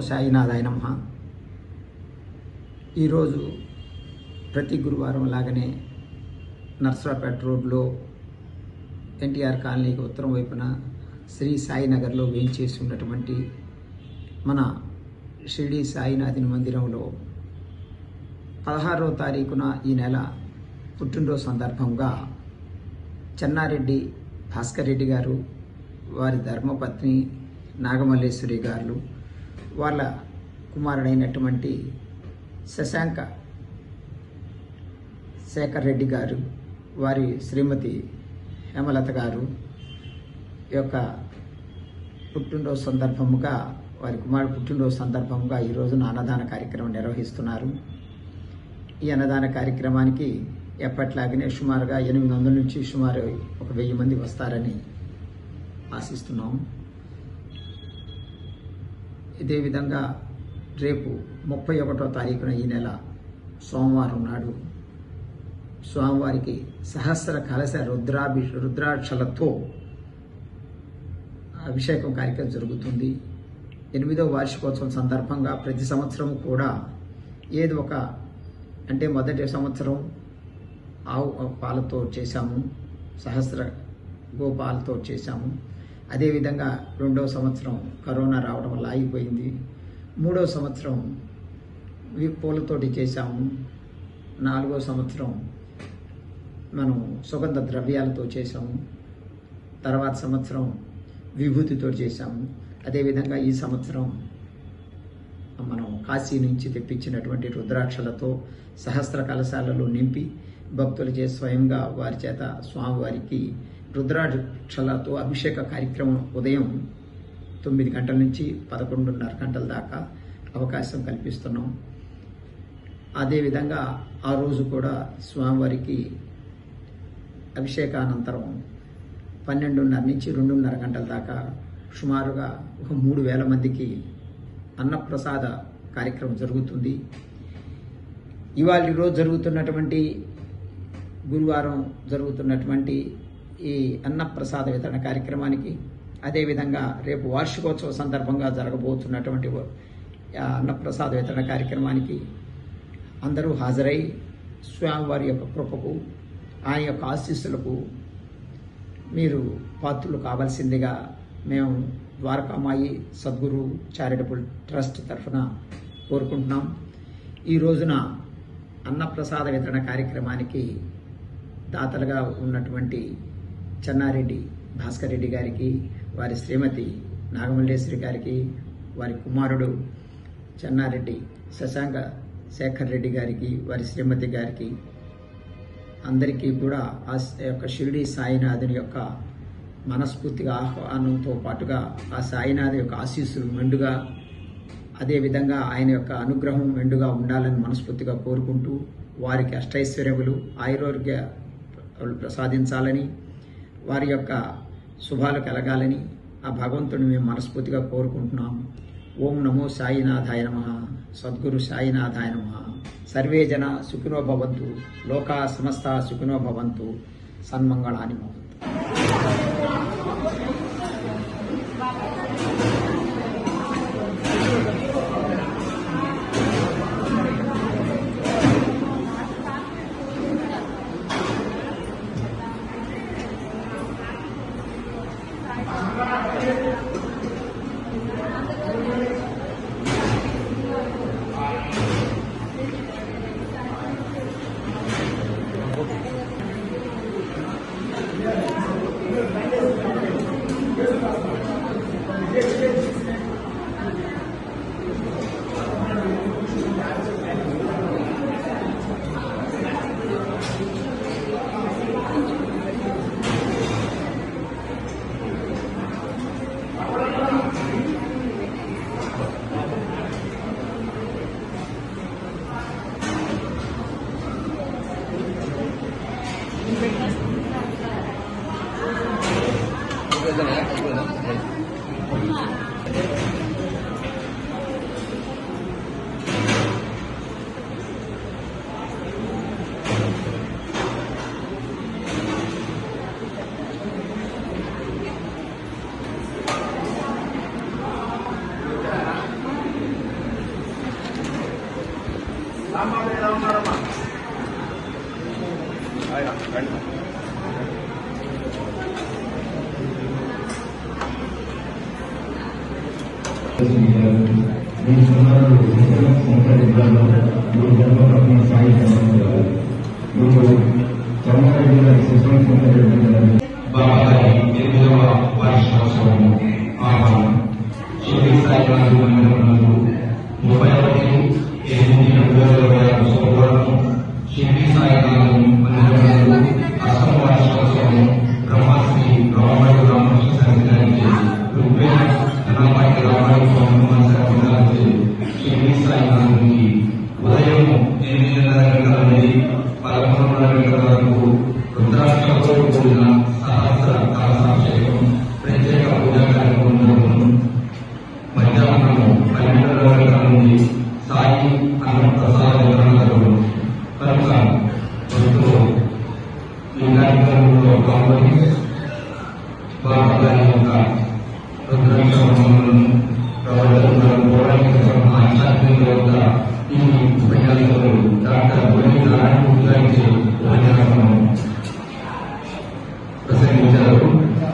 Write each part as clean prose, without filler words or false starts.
సాయినాథాయ నమః. ఈరోజు ప్రతి గురువారం లాగానే నర్సరావుపేట రోడ్లో ఎన్టీఆర్ కాలనీకి ఉత్తరం వైపున శ్రీ సాయినగర్లో వేయించేసి ఉన్నటువంటి మన షిరిడి సాయినాథుని మందిరంలో 16వ తారీఖున ఈ నెల పుట్టినరోజు సందర్భంగా చెన్నారెడ్డి భాస్కర్ రెడ్డి గారు, వారి ధర్మపత్ని నాగమల్లేశ్వరి గారు, వాళ్ళ కుమారుడైనటువంటి శశాంక శేఖర్ రెడ్డి గారు, వారి శ్రీమతి హేమలత గారు యొక్క పుట్టినరోజు సందర్భముగా, వారి కుమారుడు పుట్టినరోజు సందర్భంగా ఈ రోజున అన్నదాన కార్యక్రమం నిర్వహిస్తున్నారు. ఈ అన్నదాన కార్యక్రమానికి ఎప్పట్లాగనే సుమారుగా 800 నుంచి సుమారు 1000 మంది వస్తారని ఆశిస్తున్నాం. ఇదే విధంగా రేపు 31వ తారీఖున ఈ నెల సోమవారం నాడు స్వామివారికి సహస్ర కలశ రుద్రాక్షలతో అభిషేకం కార్యక్రమం జరుగుతుంది. 8వ వార్షికోత్సవం సందర్భంగా ప్రతి సంవత్సరం కూడా ఏదో ఒక, అంటే మొదటి సంవత్సరం ఆవు పాలతో చేశాము, సహస్ర గోపాలతో చేశాము. అదేవిధంగా 2వ సంవత్సరం కరోనా రావడం వల్ల ఆగిపోయింది. 3వ సంవత్సరం పూలతోటి చేశాము. 4వ సంవత్సరం మనం సుగంధ ద్రవ్యాలతో చేశాము. తర్వాత సంవత్సరం విభూతితో చేశాము. అదేవిధంగా ఈ సంవత్సరం మనం కాశీ నుంచి తెప్పించినటువంటి రుద్రాక్షలతో సహస్ర కలశాలలో నింపి భక్తులు చేసి స్వయంగా వారి చేత స్వామివారికి రుద్రాక్షలతో అభిషేక కార్యక్రమం ఉదయం 9 గంటల నుంచి 11:30 గంటల దాకా అవకాశం కల్పిస్తున్నాం. అదేవిధంగా ఆ రోజు కూడా స్వామివారికి అభిషేకానంతరం 12:30 నుంచి 2:30 గంటల దాకా సుమారుగా 3000 మందికి అన్నప్రసాద కార్యక్రమం జరుగుతుంది. ఇవాళ రోజు జరుగుతున్నటువంటి గురువారం జరుగుతున్నటువంటి ఈ అన్నప్రసాద వితరణ కార్యక్రమానికి, అదేవిధంగా రేపు వార్షికోత్సవ సందర్భంగా జరగబోతున్నటువంటి అన్నప్రసాద వితరణ కార్యక్రమానికి అందరూ హాజరై స్వామివారి యొక్క కృపకు, ఆయన యొక్క ఆశీస్సులకు మీరు పాత్రులు కావాల్సిందిగా మేము ద్వారకామాయి సద్గురు చారిటబుల్ ట్రస్ట్ తరఫున కోరుకుంటున్నాం. ఈ రోజున అన్నప్రసాద వితరణ కార్యక్రమానికి దాతలుగా ఉన్నటువంటి చెన్నారెడ్డి భాస్కర్ రెడ్డి గారికి, వారి శ్రీమతి నాగమల్లేశ్వరి గారికి, వారి కుమారుడు చెన్నారెడ్డి శశాంక శేఖర్ రెడ్డి గారికి, వారి శ్రీమతి గారికి, అందరికీ కూడా ఆ యొక్క షిరిడి సాయినాథుని యొక్క మనస్ఫూర్తిగా ఆహ్వానంతో పాటుగా ఆ సాయినాథు యొక్క ఆశీస్సులు మెండుగా, అదేవిధంగా ఆయన యొక్క అనుగ్రహం మెండుగా ఉండాలని మనస్ఫూర్తిగా కోరుకుంటూ, వారికి అష్టైశ్వర్యములు ఆయురోగ్య ప్రసాదించాలని, వారి యొక్క శుభాలు కలగాలని ఆ భగవంతుడిని మేము మనస్ఫూర్తిగా కోరుకుంటున్నాం. ఓం నమో సాయినాథాయ నమః. సద్గురు సాయినాథాయ నమః. సర్వే జన సుఖినో భవంతు. లోకా సమస్త సుఖినో భవంతు. సన్మంగళాని భవంతు. బాబాయి 8వ వార్షికోత్సవం ఆహ్వానం షిరిడి సాయి మందిరంలో 31/8/2026 శుక్రవారం షిరిడి సాయి మందిరంలో 8వ వార్షికోత్సవం బ్రహ్మశ్రీ రామాయణ రామకృష్ణ సన్నిధానికి ఋగ్వేద ధనపాటి రామాయణ స్వామి షిరిడి సాయి మందిరానికి ఉదయం 8:30 గంటల నుండి 11:30 గంటల వరకు రుద్రాక్షలతో కూడిన సహస్ర కలశాభిషేకం ప్రత్యేక పూజా కార్యక్రమం జరుగును. మధ్యాహ్నం 12 గంటల నుండి సాయి అన్న ప్రసాద వితరణ జరుగును. కనుక భక్తులు ఈ కార్యక్రమంలో పాల్గొని బాబా గారి యొక్క రుద్రాక్ష హోమాలను పౌరాణిక ఆధ్యాత్మిక యొక్క ఈ ఉపన్యాసకులు డాక్టర్ బోని నారాయణమూర్తి గారికి ఉపన్యాసం ప్రసంగించారు.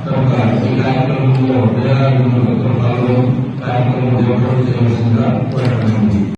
కనుక ఈ కార్యక్రమంలో వేలాది మంది భక్తులు పాల్గొని కార్యక్రమం జయప్రదం చేయవలసిందిగా కోరడం.